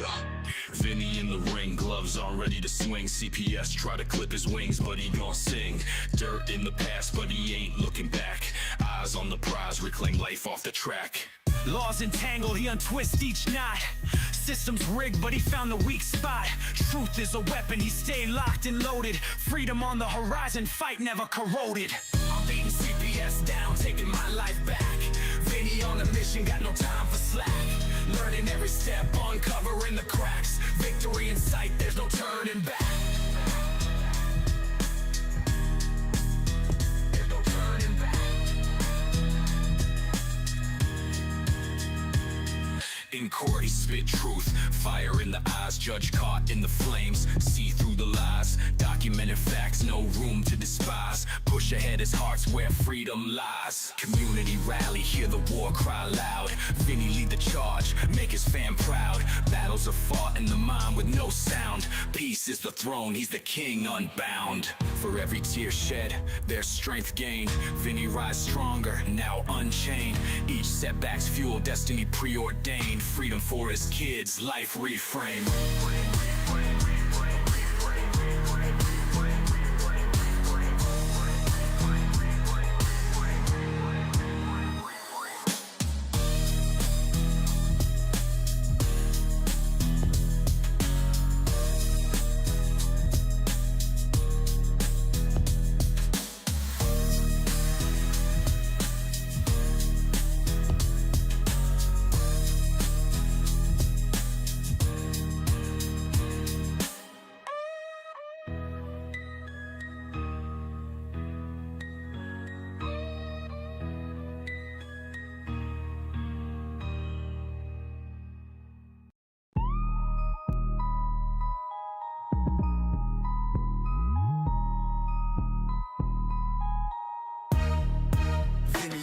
Yeah. Vinny in the ring, gloves on ready to swing. CPS try to clip his wings, but he gon' sing. Dirt in the past, but he ain't looking back. Eyes on the prize, reclaim life off the track. Laws entangled, he untwists each knot. Systems rigged, but he found the weak spot. Truth is a weapon, he stayed locked and loaded. Freedom on the horizon, fight never corroded. I'm beating CPS down, taking my life back. Vinny on a mission, got no time for slack. Learning every step, uncovering the cracks. Victory in sight, there's no turning back. There's no turning back. In court he spit truth, fire in the eyes. Judge caught in the flames, see through the lies. Documented facts, no room to despise. Push ahead his heart's where freedom lies. Community rally, hear the war cry loud. Vinny lead the charge, make his fam proud. Battles are fought in the mind with no sound. Peace is the throne, he's the king unbound. For every tear shed, there's strength gained. Vinny rise stronger, now unchained. Each setback's fuel, destiny preordained. Freedom for his kids, life reframed.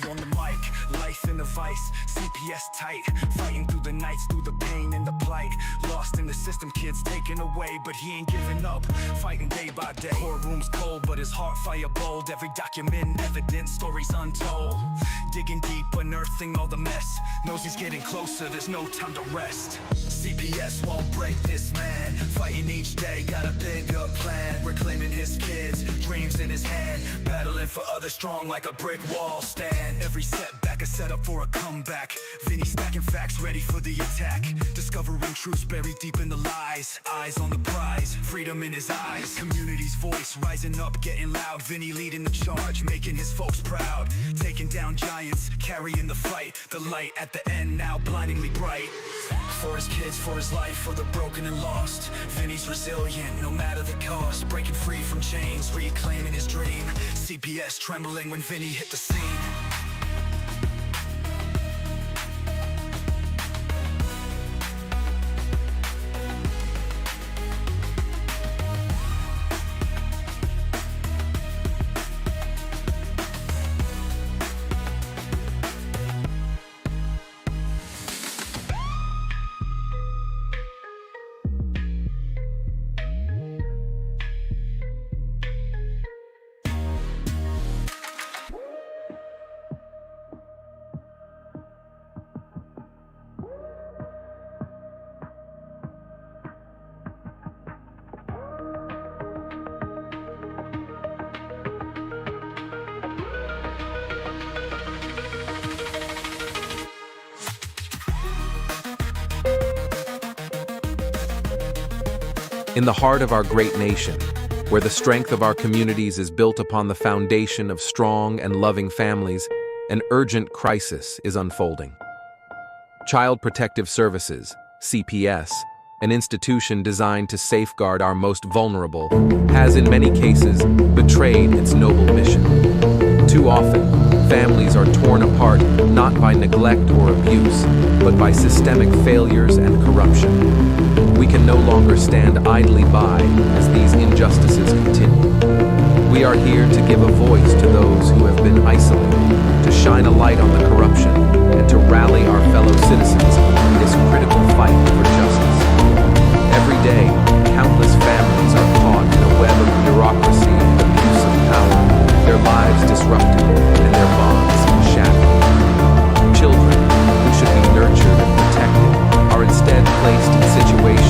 On the mic, life in the vice, CPS tight. Fighting through the nights, through the pain and the plight. Lost in the system, kids taken away, but he ain't giving up. Fighting day by day, courtroom's cold, but his heart fire bold. Every document, evidence, stories untold. Digging deep, unearthing all the mess. Knows he's getting closer, there's no time to rest. CPS won't break this man. Fighting each day, got a bigger plan. Reclaiming his kids, dreams in his hand. Battling for others strong like a brick wall stand. Every setback a setup for a comeback. Vinny stacking facts, ready for the attack. Discovering truths buried deep in the lies. Eyes on the prize, freedom in his eyes. Community's voice rising up, getting loud. Vinny leading the charge, making his folks proud. Taking down giants, carrying the fight. The light at the end now blindingly bright. For his kids, for his life, for the broken and lost. Vinny's resilient, no matter the cost. Breaking free from chains, reclaiming his dream. CPS trembling when Vinny hit the scene. In the heart of our great nation, where the strength of our communities is built upon the foundation of strong and loving families, an urgent crisis is unfolding. Child Protective Services, CPS, an institution designed to safeguard our most vulnerable, has in many cases betrayed its noble mission. Too often, families are torn apart not by neglect or abuse, but by systemic failures and corruption. We can no longer stand idly by as these injustices continue. We are here to give a voice to those who have been isolated, to shine a light on the corruption, and to rally our fellow citizens in this critical fight for justice. Every day, countless families are caught in a web of bureaucracy and abuse of power, their lives disrupted and their bonds shattered. Children, who should be nurtured and protected, are instead placed in situations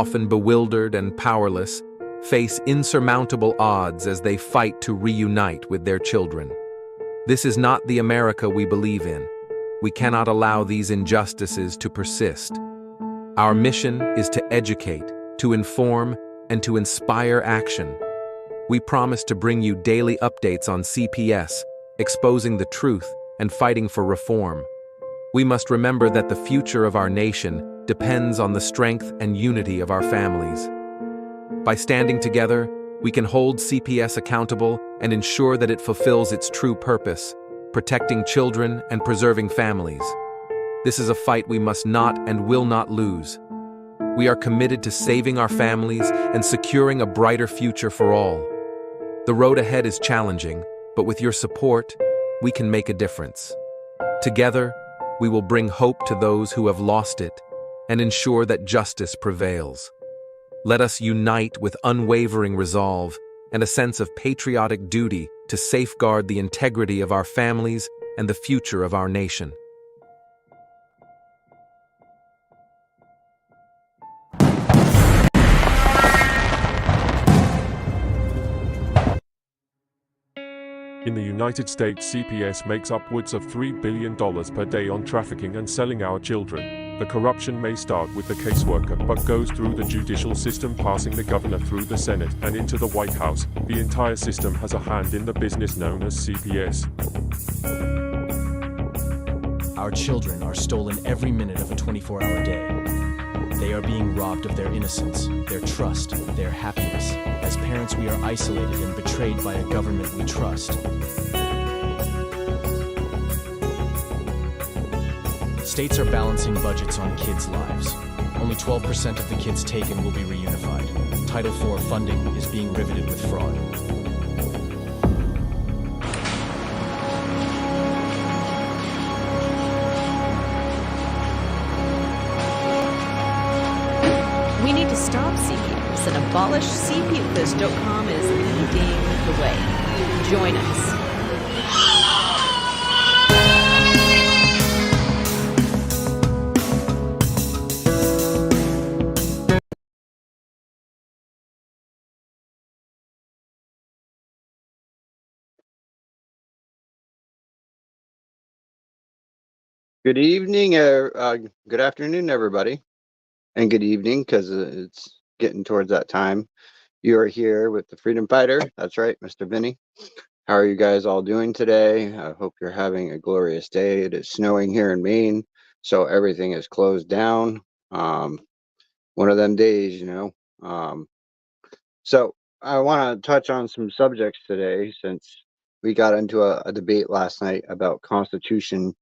often bewildered and powerless, face insurmountable odds as they fight to reunite with their children. This is not the America we believe in. We cannot allow these injustices to persist. Our mission is to educate, to inform, and to inspire action. We promise to bring you daily updates on CPS, exposing the truth and fighting for reform. We must remember that the future of our nation depends on the strength and unity of our families. By standing together, we can hold CPS accountable and ensure that it fulfills its true purpose, protecting children and preserving families. This is a fight we must not and will not lose. We are committed to saving our families and securing a brighter future for all. The road ahead is challenging, but with your support, we can make a difference. Together, we will bring hope to those who have lost it and ensure that justice prevails. Let us unite with unwavering resolve and a sense of patriotic duty to safeguard the integrity of our families and the future of our nation. In the United States, CPS makes upwards of $3 billion per day on trafficking and selling our children. The corruption may start with the caseworker, but goes through the judicial system, passing the governor through the Senate and into the White House. The entire system has a hand in the business known as CPS. Our children are stolen every minute of a 24-hour day. They are being robbed of their innocence, their trust, their happiness. As parents, we are isolated and betrayed by a government we trust. States are balancing budgets on kids' lives. Only 12% of the kids taken will be reunified. Title IV funding is being riveted with fraud. We need to stop CPS and abolish CPUFist.com is leading the way. Join us. Good evening, good afternoon, everybody, and good evening, because it's getting towards that time. You are here with the Freedom Fighter. That's right, Mr. Vinny. How are you guys all doing today? I hope you're having a glorious day. It is snowing here in Maine, so everything is closed down. One of them days, you know. So I want to touch on some subjects today, since we got into a debate last night about Constitution.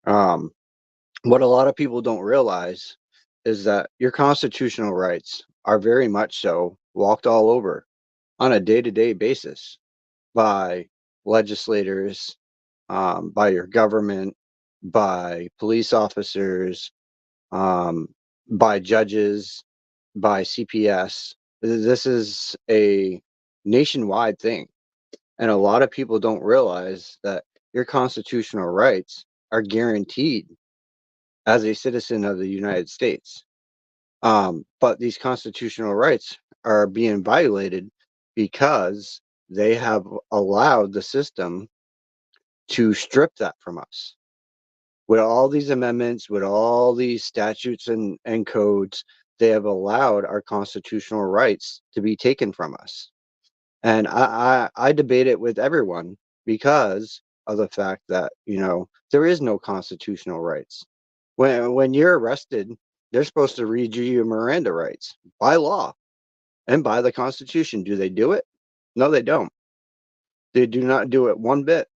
What a lot of people don't realize is that your constitutional rights are very much so walked all over on a day-to-day basis by legislators, by your government, by police officers, by judges, by CPS. This is a nationwide thing. And a lot of people don't realize that your constitutional rights are guaranteed as a citizen of the United States. But these constitutional rights are being violated because they have allowed the system to strip that from us. With all these amendments, with all these statutes and codes, they have allowed our constitutional rights to be taken from us. And I debate it with everyone because of the fact that, you know, there is no constitutional rights. When you're arrested, they're supposed to read you your Miranda rights by law and by the Constitution. Do they do it? No, they don't. They do not do it one bit.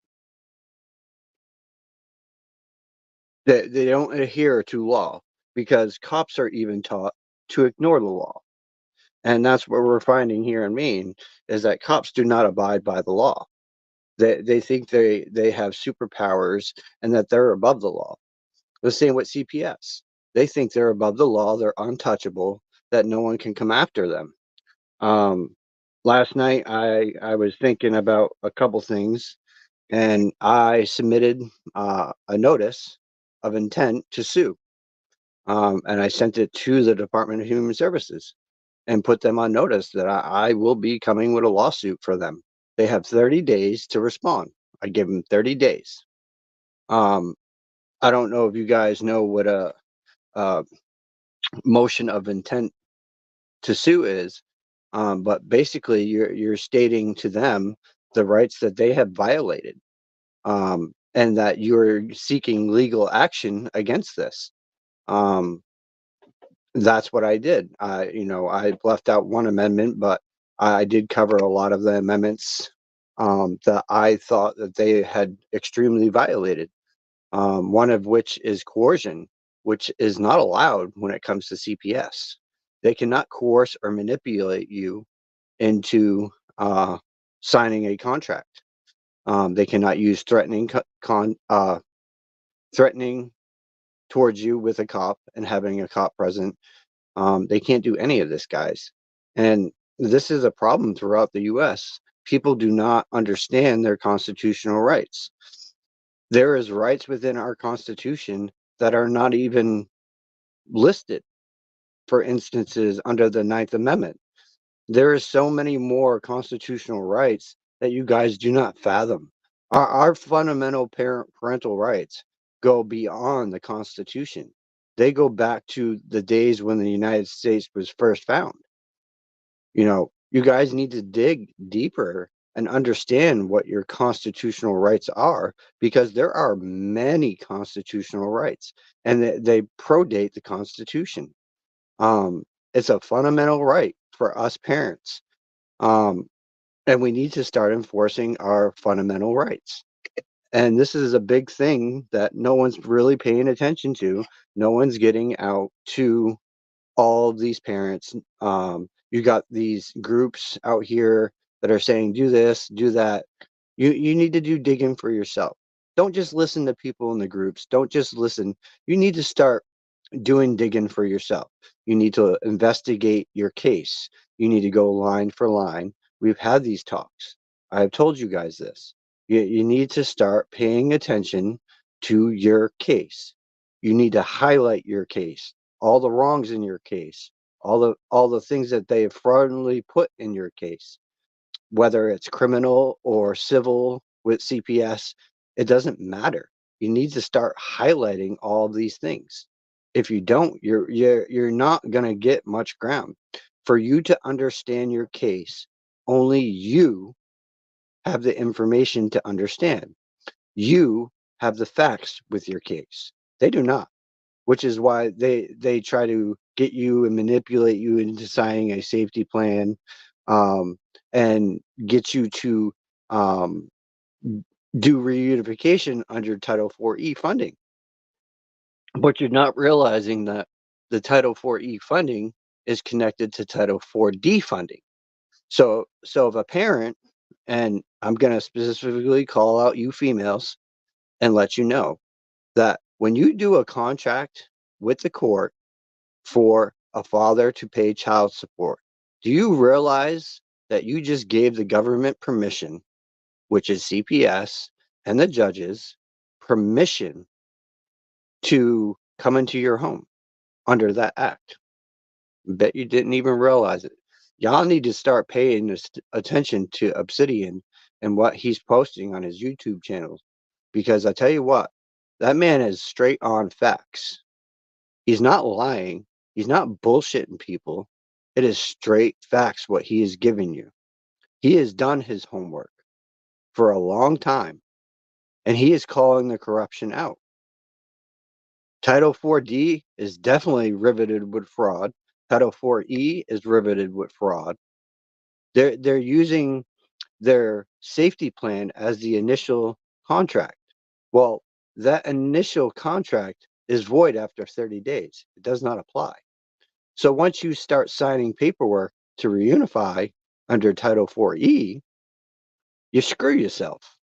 They don't adhere to law, because cops are even taught to ignore the law. And that's what we're finding here in Maine, is that cops do not abide by the law. They think they have superpowers and that they're above the law. The same with CPS. They think they're above the law, they're untouchable, that no one can come after them. Last night, I was thinking about a couple things, and I submitted a notice of intent to sue. and I sent it to the Department of Human Services and put them on notice that I will be coming with a lawsuit for them. They have 30 days to respond. I give them 30 days. Um, I don't know if you guys know what a motion of intent to sue is, but basically you're stating to them the rights that they have violated, and that you're seeking legal action against this. Um, that's what I did. I left out one amendment, but I did cover a lot of the amendments that I thought that they had extremely violated. One of which is coercion, which is not allowed when it comes to CPS. They cannot coerce or manipulate you into signing a contract. They cannot use threatening towards you with a cop and having a cop present. They can't do any of this, guys. And this is a problem throughout the US. People do not understand their constitutional rights. There is rights within our Constitution that are not even listed, for instances, under the Ninth Amendment. There is so many more constitutional rights that you guys do not fathom. Our fundamental parental rights go beyond the Constitution. They go back to the days when the United States was first found. You guys need to dig deeper and understand what your constitutional rights are, because there are many constitutional rights and they predate the Constitution. Um, it's a fundamental right for us parents. Um, and we need to start enforcing our fundamental rights. And this is a big thing that no one's really paying attention to. No one's getting out to all of these parents. You got these groups out here that are saying, do this, do that. You need to do digging for yourself. Don't just listen to people in the groups. Don't just listen. You need to start doing digging for yourself. You need to investigate your case. You need to go line for line. We've had these talks. I have told you guys this. You need to start paying attention to your case. You need to highlight your case, all the wrongs in your case, all the things that they have fraudulently put in your case, whether it's criminal or civil with CPS, it doesn't matter. You need to start highlighting all of these things. If you don't, you're not going to get much ground. For you to understand your case, only you have the information to understand. You have the facts with your case. They do not, which is why they try to get you and manipulate you into signing a safety plan, um, and get you to um, do reunification under Title 4E funding. But you're not realizing that the Title 4E funding is connected to Title 4D funding. So if a parent, and I'm going to specifically call out you females and let you know that when you do a contract with the court for a father to pay child support, do you realize that you just gave the government permission, which is CPS and the judges, permission to come into your home under that act? Bet you didn't even realize it. Y'all need to start paying attention to Obsidian and what he's posting on his YouTube channel, because I tell you what, that man is straight on facts. He's not lying. He's not bullshitting people. It is straight facts what he is giving you. He has done his homework for a long time, and he is calling the corruption out. Title 4D is definitely riveted with fraud. Title 4E is riveted with fraud. They're using their safety plan as the initial contract. Well, that initial contract is void after 30 days. It does not apply. So once you start signing paperwork to reunify under Title 4E, you screw yourself.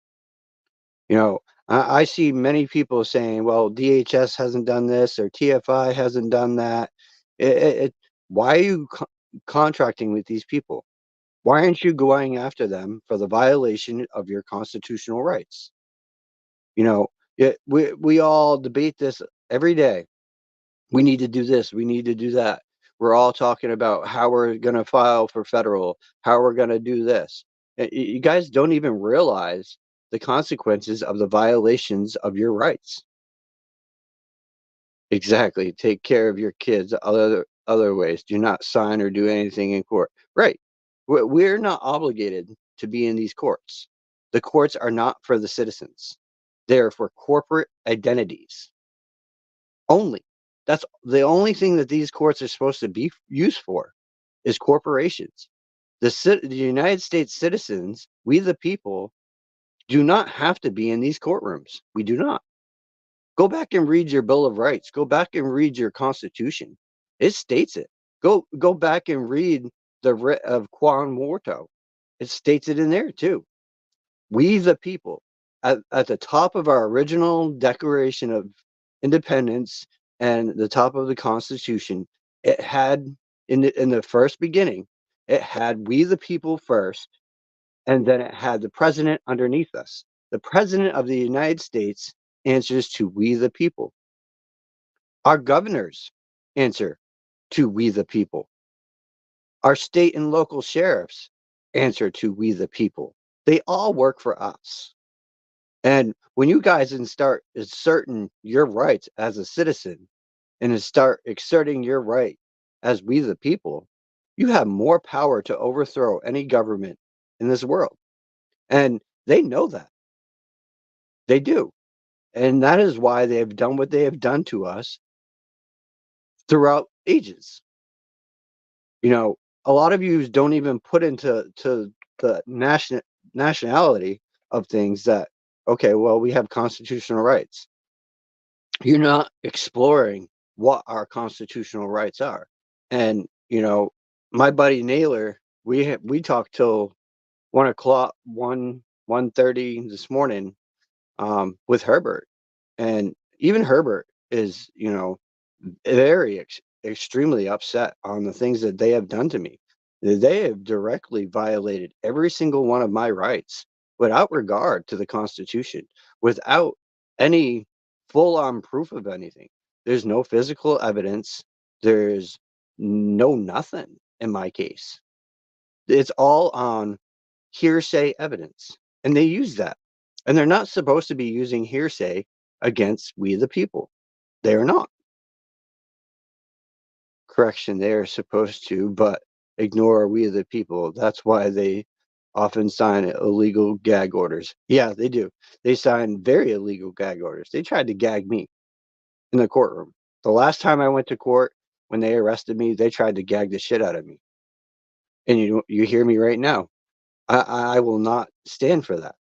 I see many people saying, well, DHS hasn't done this or TFI hasn't done that. Why are you contracting with these people? Why aren't you going after them for the violation of your constitutional rights? We all debate this every day. We need to do this. We need to do that. We're all talking about how we're going to file for federal, how we're going to do this. You guys don't even realize the consequences of the violations of your rights. Exactly. Take care of your kids other ways. Do not sign or do anything in court. Right. We're not obligated to be in these courts. The courts are not for the citizens. They're for corporate identities only. That's the only thing that these courts are supposed to be used for is corporations. The United States citizens, we the people, do not have to be in these courtrooms. We do not. Go back and read your Bill of Rights. Go back and read your Constitution. It states it. Go back and read the writ of Quam Morto. It states it in there too. We the people, at the top of our original Declaration of Independence and the top of the Constitution, it had in the first beginning, it had we the people first, and then it had the president underneath us. The president of the United States answers to we the people. Our governors answer to we the people. Our state and local sheriffs answer to we the people. They all work for us. And when you guys start asserting your rights as a citizen and start exerting your right as we the people, you have more power to overthrow any government in this world. And they know that. They do. And that is why they have done what they have done to us throughout ages. You know, a lot of you don't even put into the nationality of things that, okay, well, we have constitutional rights. You're not exploring what our constitutional rights are. And, my buddy Naylor, we talked till 1 o'clock, 1:30 this morning, with Herbert. And even Herbert is, very extremely upset on the things that they have done to me. They have directly violated every single one of my rights without regard to the Constitution, without any full on proof of anything. There's no physical evidence. There's no nothing in my case. It's all on hearsay evidence. And they use that. And they're not supposed to be using hearsay against we the people. They are not. Correction, they are supposed to, but ignore we the people. That's why they often sign illegal gag orders. Yeah, they do. They sign very illegal gag orders. They tried to gag me in the courtroom. The last time I went to court, when they arrested me, they tried to gag the shit out of me. And you hear me right now. I will not stand for that.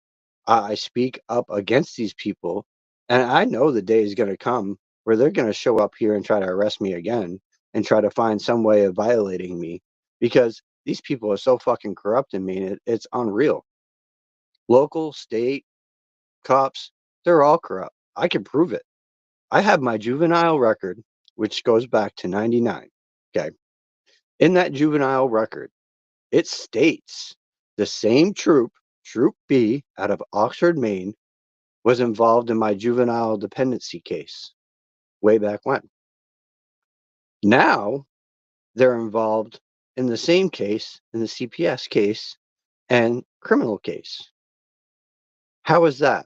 I speak up against these people, and I know the day is going to come where they're going to show up here and try to arrest me again and try to find some way of violating me because these people are so fucking corrupt in me. It's unreal. Local, state, cops, they're all corrupt. I can prove it. I have my juvenile record, which goes back to 99. Okay. In that juvenile record, it states the same Troop B out of Oxford, Maine, was involved in my juvenile dependency case way back when. Now they're involved in the same case, in the CPS case and criminal case. How is that?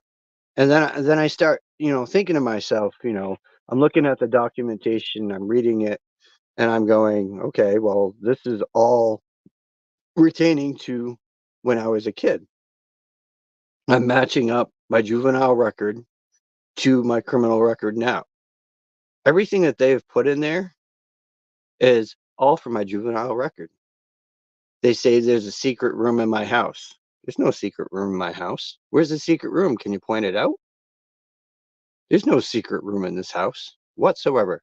And then I start, thinking to myself, I'm looking at the documentation, I'm reading it, and I'm going, okay, well, this is all retaining to when I was a kid. I'm matching up my juvenile record to my criminal record now. Everything that they have put in there is all for my juvenile record. They say there's a secret room in my house. There's no secret room in my house. Where's the secret room? Can you point it out? There's no secret room in this house whatsoever.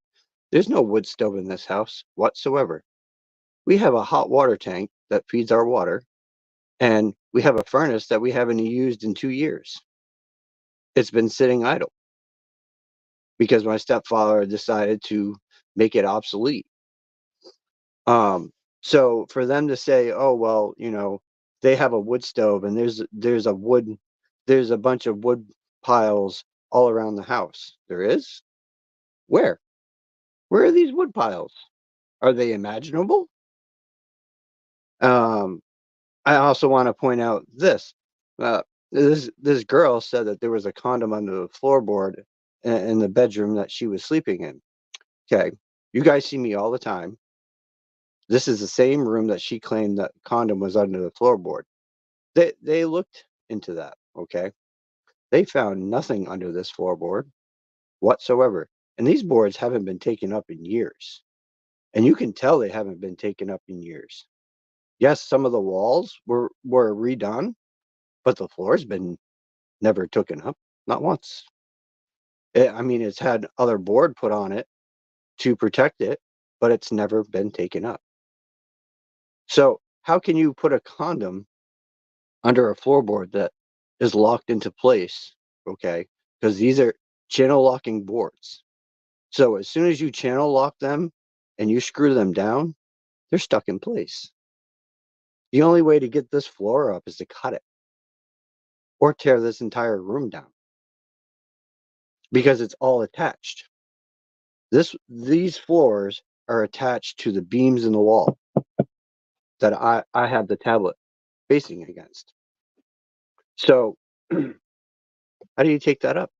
There's no wood stove in this house whatsoever. We have a hot water tank that feeds our water, and we have a furnace that we haven't used in 2 years. It's been sitting idle because my stepfather decided to make it obsolete. So for them to say, "Oh well, they have a wood stove and there's a bunch of wood piles all around the house." There is? Where? Where are these wood piles? Are they imaginable? Um, I also want to point out this. Uh, this girl said that there was a condom under the floorboard in the bedroom that she was sleeping in. Okay, you guys see me all the time. This is the same room that she claimed that condom was under the floorboard. They looked into that. Okay, they found nothing under this floorboard whatsoever, and these boards haven't been taken up in years. And you can tell they haven't been taken up in years. Yes, some of the walls were redone, but the floor's been never taken up, not once. I mean, it's had other board put on it to protect it, but it's never been taken up. So how can you put a condom under a floorboard that is locked into place? Okay, because these are channel locking boards. So as soon as you channel lock them and you screw them down, they're stuck in place. The only way to get this floor up is to cut it or tear this entire room down because it's all attached. These floors are attached to the beams in the wall that I have the tablet facing against. So how do you take that up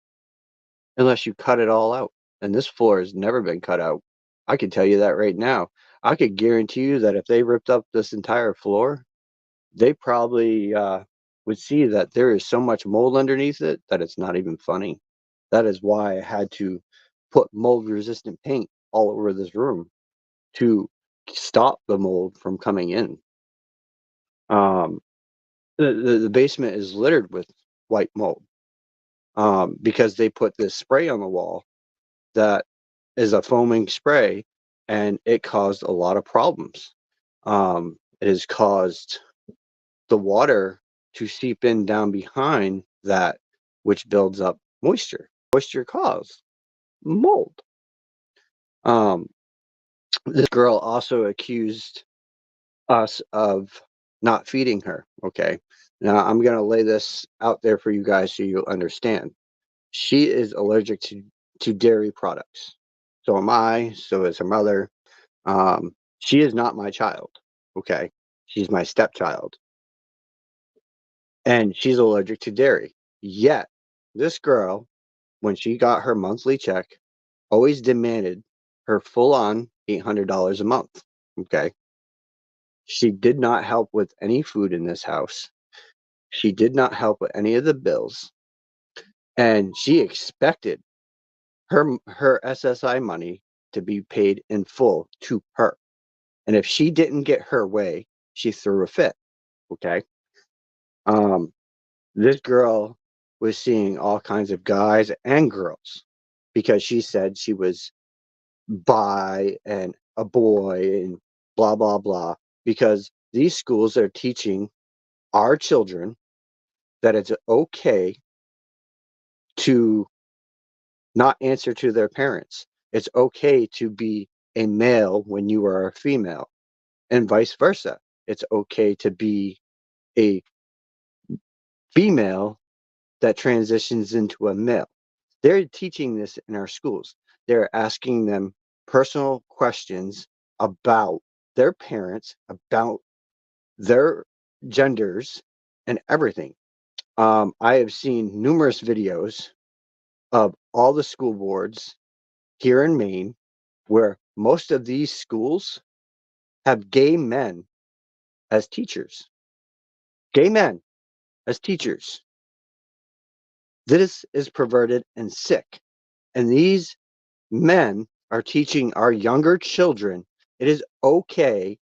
unless you cut it all out? And this floor has never been cut out. I can tell you that right now. I could guarantee you that if they ripped up this entire floor, they probably would see that there is so much mold underneath it that it's not even funny. That is why I had to put mold resistant paint all over this room to stop the mold from coming in. Um, the basement is littered with white mold because they put this spray on the wall that is a foaming spray, and it caused a lot of problems. It has caused the water to seep in down behind that, which builds up moisture. Moisture causes mold. Um, this girl also accused us of not feeding her. Okay. Now I'm going to lay this out there for you guys so you'll understand. She is allergic to dairy products. So am I. So is her mother. She is not my child. Okay. She's my stepchild. And she's allergic to dairy. Yet, this girl, when she got her monthly check, always demanded her full on $800 a month. Okay. She did not help with any food in this house. She did not help with any of the bills. And she expected her SSI money to be paid in full to her. And if she didn't get her way, she threw a fit. Okay. Um, this girl was seeing all kinds of guys and girls because she said she was bi and a boy and blah blah blah, because these schools are teaching our children that it's okay to not answer to their parents. It's okay to be a male when you are a female, and vice versa. It's okay to be a female that transitions into a male. They're teaching this in our schools. They're asking them personal questions about their parents, about their genders, and everything. I have seen numerous videos of all the school boards here in Maine where most of these schools have gay men as teachers. Gay men as teachers. This is perverted and sick. And these men are teaching our younger children it is okay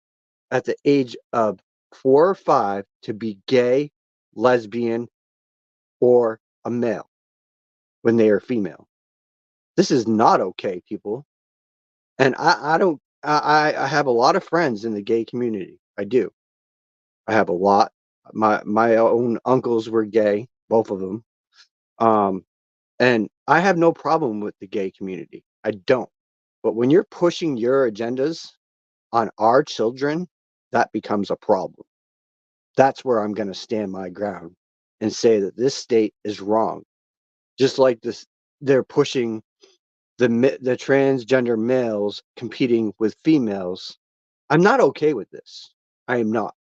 at the age of 4 or 5 to be gay, lesbian, or a male when they are female. This is not okay, people. And I don't I have a lot of friends in the gay community. I do. I have a lot. My own uncles were gay, both of them. Um, and I have no problem with the gay community. I don't. But when you're pushing your agendas on our children, that becomes a problem. That's where I'm going to stand my ground and say that this state is wrong. Just like this, they're pushing the transgender males competing with females. I'm not okay with this. I am not.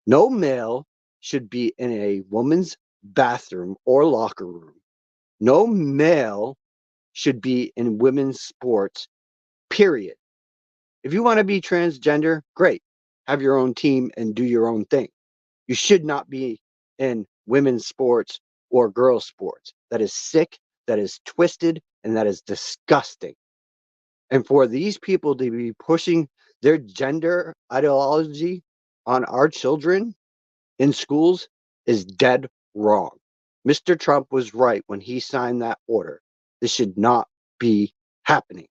No male should be in a woman's bathroom or locker room. No male should be in women's sports, period. If you want to be transgender, great. Have your own team and do your own thing. You should not be in women's sports or girls' sports. That is sick, that is twisted, and that is disgusting. And for these people to be pushing their gender ideology on our children in schools is dead wrong. Mr. Trump was right when he signed that order. This should not be happening.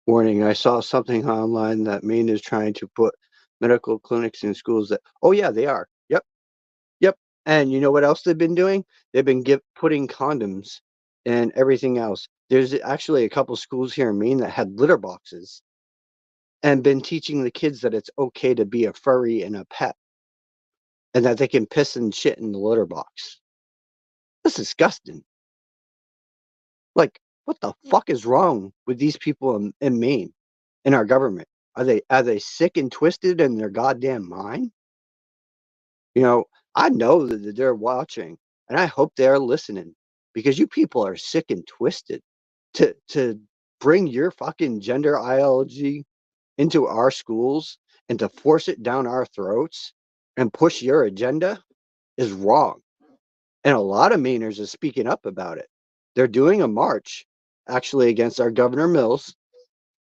Warning, I saw something online that Maine is trying to put medical clinics in schools that, oh yeah, they are. Yep. Yep. And you know what else they've been doing? They've been putting condoms and everything else. There's actually a couple schools here in Maine that had litter boxes and been teaching the kids that it's okay to be a furry and a pet and that they can piss and shit in the litter box. That's disgusting. Like, what the fuck is wrong with these people in Maine, in our government? Are they sick and twisted in their goddamn mind? You know, I know that they're watching, and I hope they're listening because you people are sick and twisted. To bring your fucking gender ideology into our schools and to force it down our throats and push your agenda is wrong. And a lot of Mainers are speaking up about it. They're doing a march actually against our Governor Mills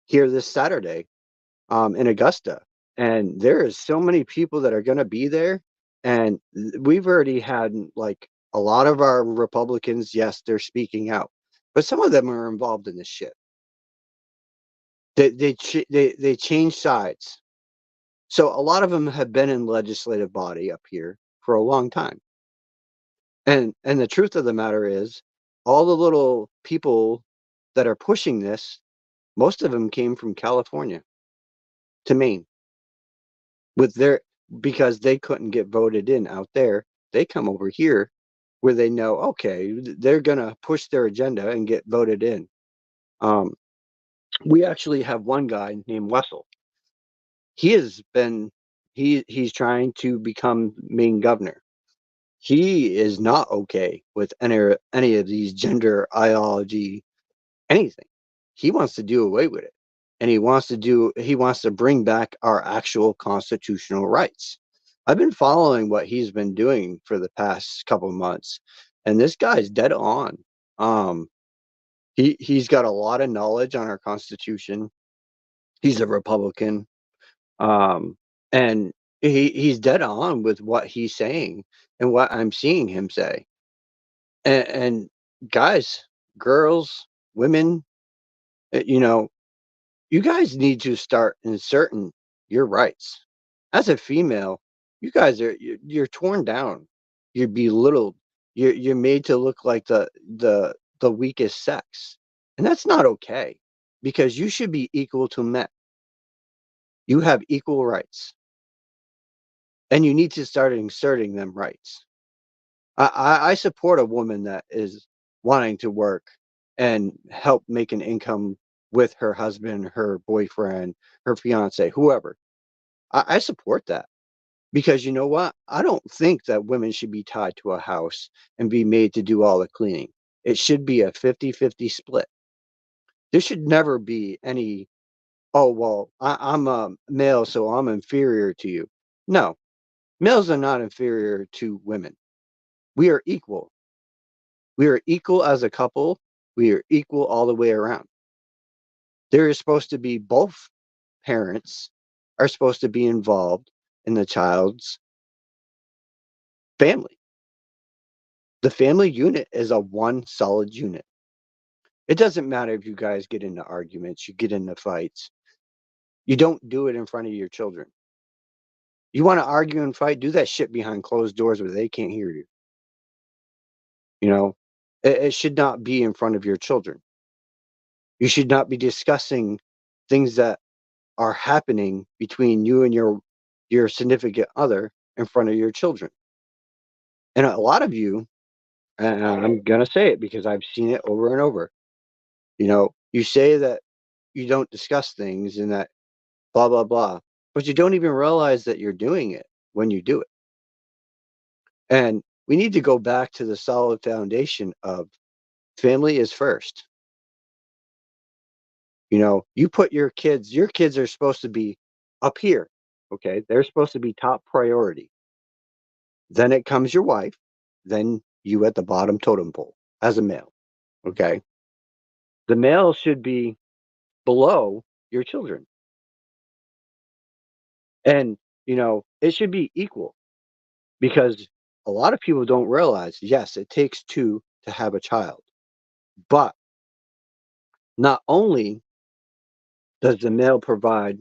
here this Saturday in Augusta. And there is so many people that are going to be there. And we've already had like a lot of our Republicans, yes, they're speaking out, but some of them are involved in this shit. They change sides. So a lot of them have been in legislative body up here for a long time. And the truth of the matter is, all the little people that are pushing this, most of them came from California to Maine with their because they couldn't get voted in out there. They come over here where they know, okay, they're gonna push their agenda and get voted in. Um, we actually have one guy named Wessel. He has been he's trying to become Maine governor. He is not okay with any of these gender ideology anything. He wants to do away with it. And he wants to bring back our actual constitutional rights. I've been following what he's been doing for the past couple of months, and this guy's dead on. Um, he's got a lot of knowledge on our Constitution. He's a Republican, um, and he's dead on with what he's saying and what I'm seeing him say. And guys, girls, women, you know, you guys need to start inserting your rights. As a female, you guys are you're torn down. You're belittled. You're made to look like the weakest sex. And that's not okay because you should be equal to men. You have equal rights. And you need to start inserting them rights. I support a woman that is wanting to work and help make an income with her husband, her boyfriend, her fiance, whoever. I support that because you know what? I don't think that women should be tied to a house and be made to do all the cleaning. It should be a 50-50 split. There should never be any, oh, well, I'm a male, so I'm inferior to you. No, males are not inferior to women. We are equal. We are equal as a couple. We are equal all the way around. There is supposed to be both parents are supposed to be involved in the child's family. The family unit is a one solid unit. It doesn't matter if you guys get into arguments, you get into fights. You don't do it in front of your children. You want to argue and fight, do that shit behind closed doors where they can't hear you. You know, it should not be in front of your children. You should not be discussing things that are happening between you and your significant other in front of your children. And a lot of you And I'm gonna say it because I've seen it over and over. You say that you don't discuss things and that blah blah blah, but you don't even realize that you're doing it when you do it. And we need to go back to the solid foundation of family is first. You put your kids are supposed to be up here. Okay. They're supposed to be top priority. Then it comes your wife, then you at the bottom totem pole as a male. Okay. The male should be below your children. And, it should be equal because a lot of people don't realize, yes, it takes two to have a child. But not only does the male provide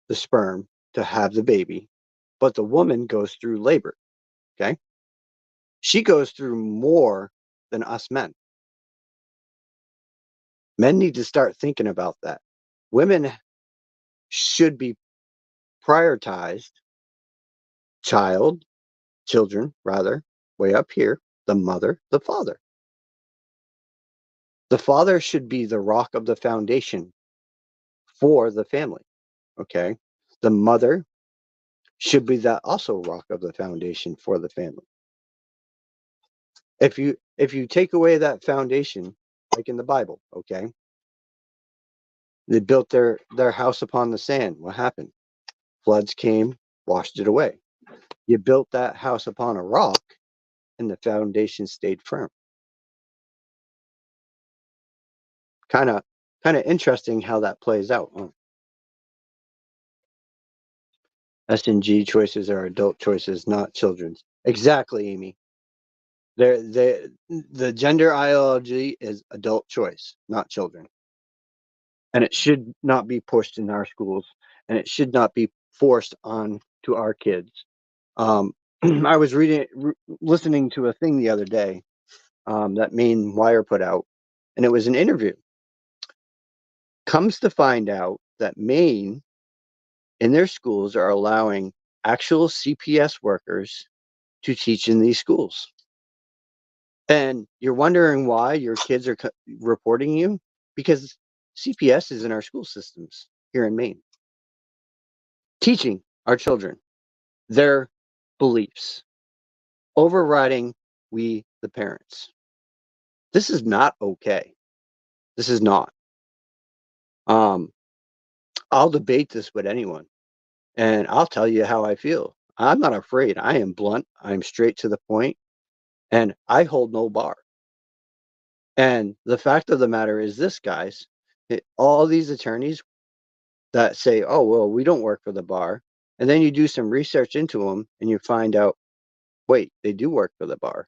the sperm to have the baby, but the woman goes through labor. Okay. She goes through more than us men. Men need to start thinking about that. Women should be prioritized, child, children, rather, way up here, the mother, the father. The father should be the rock of the foundation for the family. Okay. The mother should be that also rock of the foundation for the family. If you take away that foundation, like in the Bible, okay, they built their house upon the sand. What happened? Floods came, washed it away. You built that house upon a rock, and the foundation stayed firm. Kind of interesting how that plays out. Huh? S&G choices are adult choices, not children's. Exactly, Amy. The gender ideology is adult choice, not children. And it should not be pushed in our schools, and it should not be forced on to our kids. I was listening to a thing the other day that Maine Wire put out, and it was an interview. Comes to find out that Maine, in their schools, are allowing actual CPS workers to teach in these schools. And you're wondering why your kids are reporting you? Because CPS is in our school systems here in Maine, teaching our children their beliefs, overriding we, the parents. This is not okay. This is not. Um, I'll debate this with anyone, and I'll tell you how I feel. I'm not afraid. I am blunt. I'm straight to the point, and I hold no bar. And the fact of the matter is this, guys, all these attorneys that say, oh, well, we don't work for the bar. And then you do some research into them and you find out, wait, they do work for the bar.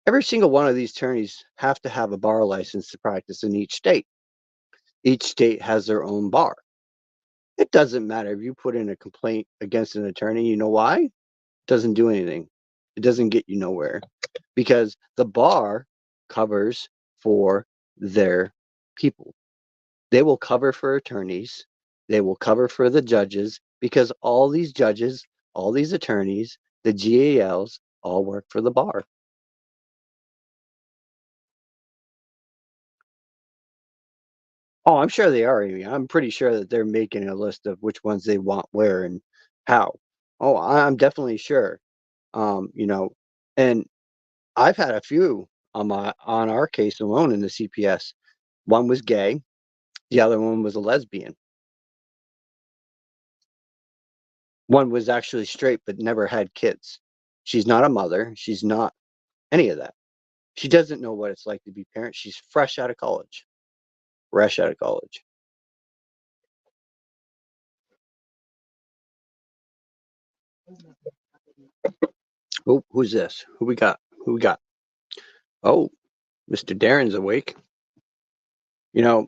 Every single one of these attorneys have to have a bar license to practice in each state. Each state has their own bar. It doesn't matter if you put in a complaint against an attorney. You know why? It doesn't do anything. It doesn't get you nowhere because the bar covers for their people. They will cover for attorneys. They will cover for the judges because all these judges, all these attorneys, the GALs all work for the bar. Oh, I'm sure they are, Amy. I'm pretty sure that they're making a list of which ones they want where and how. Oh, I'm definitely sure. You know, and I've had a few on our case alone in the CPS. One was gay, the other one was a lesbian. One was actually straight but never had kids. She's not a mother. She's not any of that. She doesn't know what it's like to be parent. She's fresh out of college. Fresh out of college. Oh, who's this? Who we got? Who we got? Oh, Mr. Darren's awake. You know,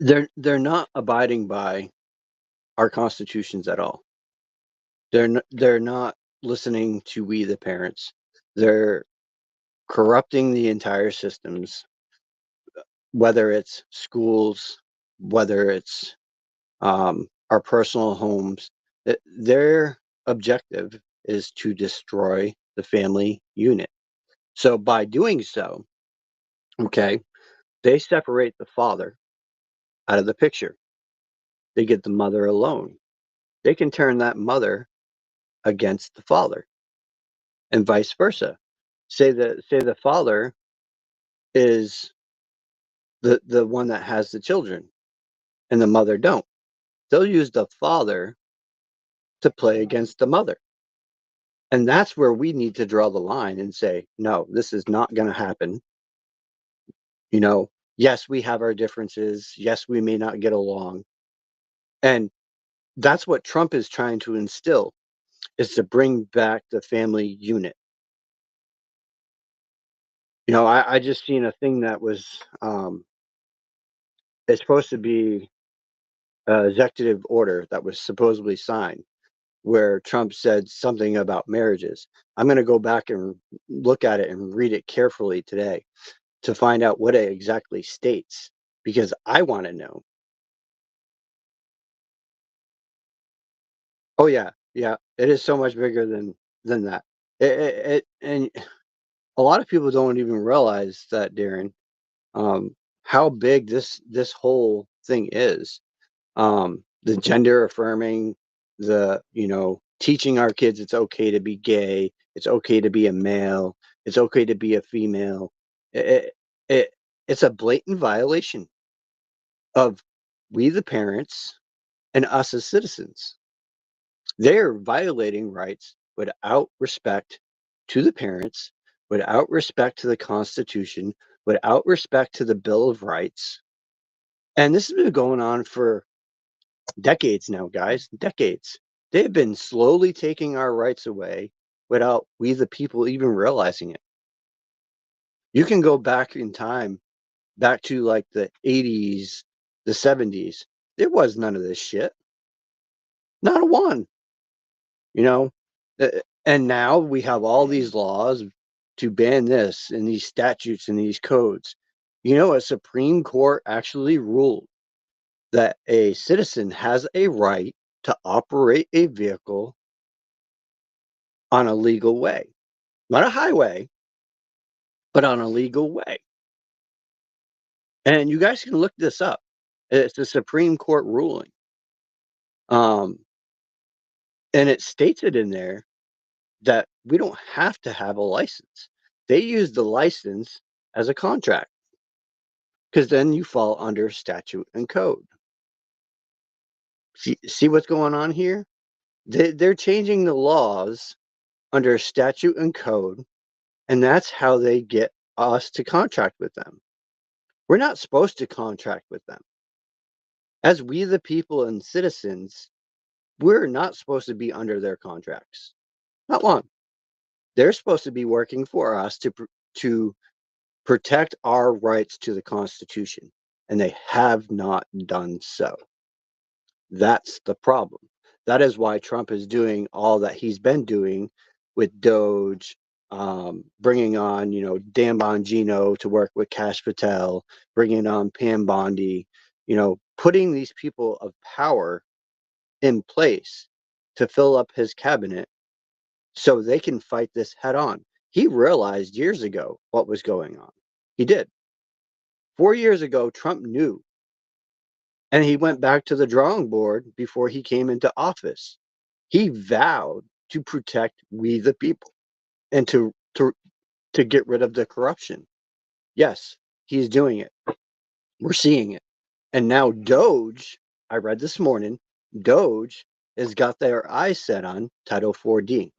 they're not abiding by our constitutions at all. They're not listening to we the parents. They're corrupting the entire systems, whether it's schools, whether it's our personal homes. Their objective is to destroy the family unit. So by doing so, okay, they separate the father out of the picture. They get the mother alone. They can turn that mother against the father and vice versa. Say the father is the one that has the children and the mother don't. They'll use the father to play against the mother. And that's where we need to draw the line and say, no, this is not going to happen. You know, yes, we have our differences. Yes, we may not get along. And that's what Trump is trying to instill, is to bring back the family unit. I just seen a thing that was it's supposed to be an executive order that was supposedly signed where Trump said something about marriages. I'm going to go back and look at it and read it carefully today to find out what it exactly states because I want to know. Oh yeah, yeah, it is so much bigger than that. And a lot of people don't even realize that, Darren, how big this whole thing is. The gender affirming, teaching our kids it's okay to be gay, it's okay to be a male, it's okay to be a female. It, it it's a blatant violation of we the parents and us as citizens. They're violating rights without respect to the parents, without respect to the Constitution, without respect to the Bill of Rights. And this has been going on for decades now, guys, decades. They have been slowly taking our rights away without we, the people, even realizing it. You can go back in time, back to like the 80s, the 70s. There was none of this shit. Not a one, you know? And now we have all these laws to ban this and these statutes and these codes. A Supreme Court actually ruled that a citizen has a right to operate a vehicle on a legal way, not a highway, but on a legal way. And you guys can look this up. It's a Supreme Court ruling. Um, and it states it in there that we don't have to have a license. They use the license as a contract because then you fall under statute and code. See what's going on here? They're changing the laws under statute and code, and that's how they get us to contract with them. We're not supposed to contract with them. As we, the people and citizens, we're not supposed to be under their contracts. Not one. They're supposed to be working for us to protect our rights to the Constitution, and they have not done so. That's the problem. That is why Trump is doing all that he's been doing with Doge, bringing on, Dan Bongino to work with Cash Patel, bringing on Pam Bondi, putting these people of power in place to fill up his cabinet so they can fight this head on. He realized years ago what was going on. He did. 4 years ago, Trump knew, and he went back to the drawing board before he came into office. He vowed to protect we the people and to get rid of the corruption. Yes, he's doing it. We're seeing it. And now Doge, I read this morning, Doge has got their eyes set on Title 4D.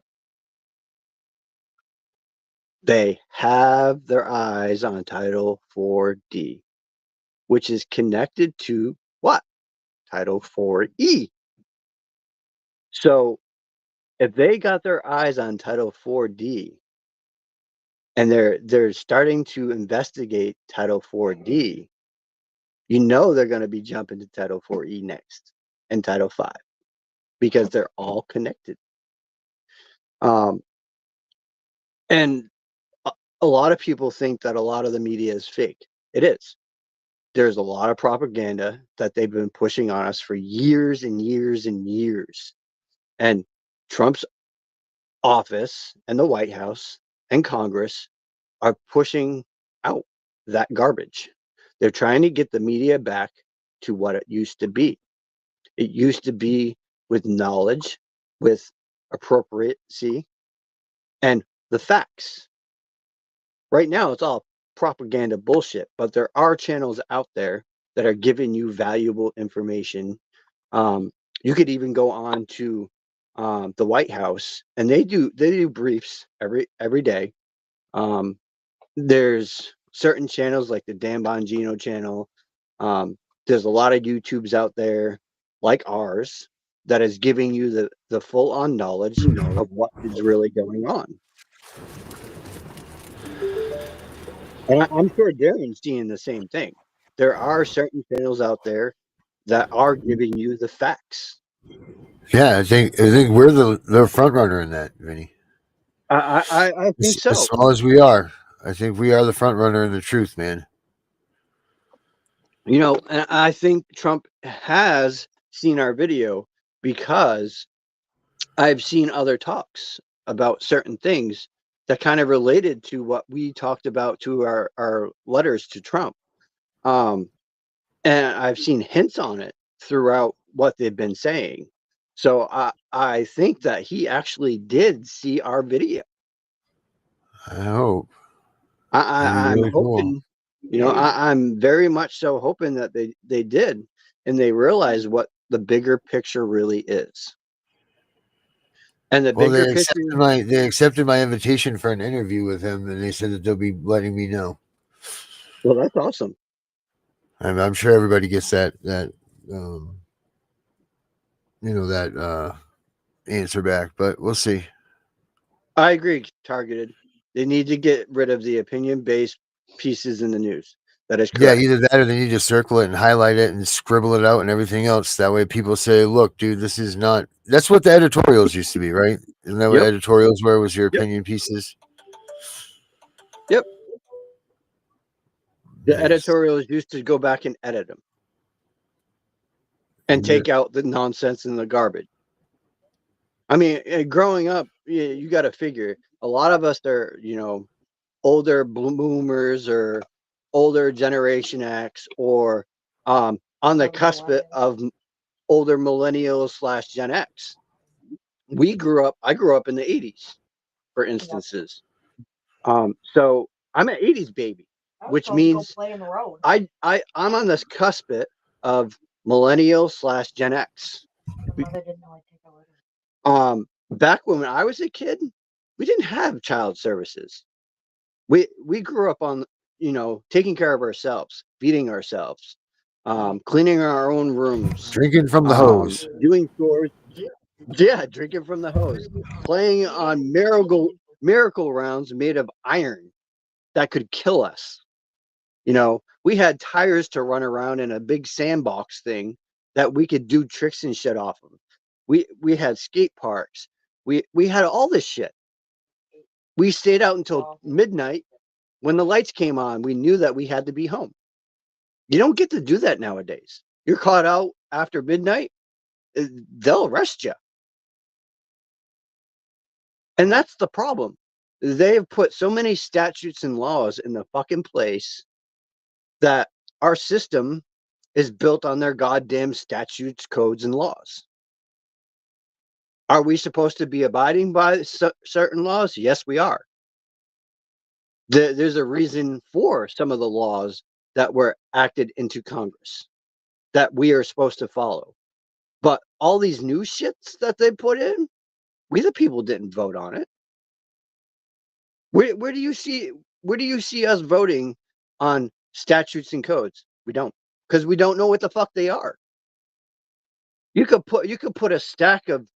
They have their eyes on Title 4D, which is connected to what? Title 4E. So if they got their eyes on Title 4D and they're starting to investigate Title 4D, they're going to be jumping to Title 4E next and Title 5 because they're all connected. Um, and a lot of people think that a lot of the media is fake. It is. There's a lot of propaganda that they've been pushing on us for years and years and years. And Trump's office and the White House and Congress are pushing out that garbage. They're trying to get the media back to what it used to be. It used to be with knowledge, with appropriacy, and the facts. Right now, it's all propaganda bullshit, but there are channels out there that are giving you valuable information. Um, you could even go on to the White House, and they do briefs every day. Um, there's certain channels like the Dan Bongino channel. Um, there's a lot of YouTubes out there like ours that is giving you the full on knowledge of what is really going on. And I'm sure Darren's seeing the same thing. There are certain channels out there that are giving you the facts. Yeah, I think we're the front runner in that, Vinny. I think As so. small as we are, I think we are the front runner in the truth, man. And I think Trump has seen our video because I've seen other talks about certain things that kind of related to what we talked about to our letters to Trump. Um, and I've seen hints on it throughout what they've been saying. So I think that he actually did see our video. I hope. That'd be I'm really cool. hoping, I'm very much so hoping that they did, and they realize what the bigger picture really is. And the Well, bigger picture, they accepted my invitation for an interview with him, and they said that they'll be letting me know. well, that's awesome. I'm sure everybody gets that um, that answer back, but we'll see. I agree, targeted. They need to get rid of the opinion-based pieces in the news. That is Yeah, correct. either that or they need to circle it and highlight it and scribble it out and everything else. That way people say, look, dude, this is not. That's what the editorials used to be, right? Isn't that what Yep. editorials were? Was your Yep. opinion pieces? Yep. The Nice. editorials used to go back and edit them and Yeah. take out the nonsense and the garbage. I mean, growing up, you got to figure a lot of us are, older boomers or older Generation X or on the cusp of older millennials slash Gen X. I grew up in the 80s, for instances. So I'm an 80s baby, which means I'm on this cusp of millennial slash Gen X. Back when I was a kid, we didn't have child services. We grew up on taking care of ourselves, feeding ourselves, cleaning our own rooms, Drinking from the hose. doing chores. Yeah, drinking from the hose, playing on miracle rounds made of iron that could kill us. We had tires to run around in a big sandbox thing that we could do tricks and shit off of. We had skate parks. We had all this shit. We stayed out until midnight. When the lights came on, we knew that we had to be home. You don't get to do that nowadays. You're caught out after midnight, they'll arrest you. And that's the problem. They have put so many statutes and laws in the fucking place that our system is built on their goddamn statutes, codes, and laws. Are we supposed to be abiding by certain laws? Yes, we are. There's a reason for some of the laws that were acted into Congress that we are supposed to follow. But all these new shits that they put in, we the people didn't vote on it. Where do you see us voting on statutes and codes? We don't, because we don't know what the fuck they are. You could put a stack of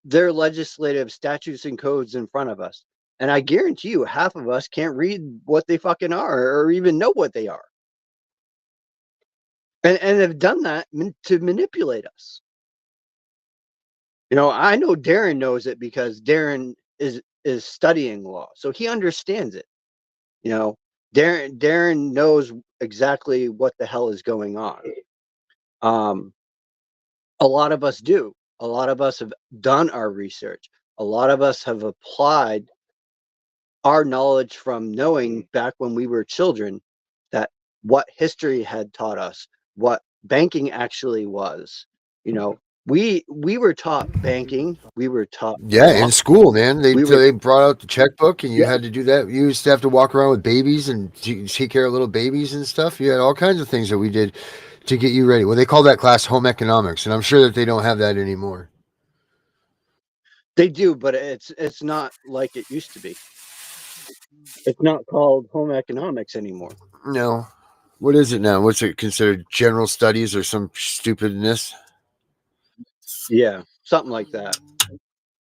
their legislative statutes and codes in front of us, and I guarantee you half of us can't read what they fucking are or even know what they are. And they've done that to manipulate us. I know Darren knows it because Darren is studying law, so he understands it. Darren knows exactly what the hell is going on. A lot of us do. A lot of us have done our research. A lot of us have applied our knowledge from knowing back when we were children that what history had taught us, what banking actually was. You know, we were taught banking, we were taught Yeah, law, in school, man, we were they brought out the checkbook, and you yeah, had to do that. You used to have to walk around with babies and take care of little babies and stuff. You had all kinds of things that we did to get you ready. Well, they call that class home economics, and I'm sure that they don't have that anymore. they do, but it's not like it used to be. It's not called home economics anymore. No, what is it now? What's it considered? General studies or some stupidness? Yeah, something like that.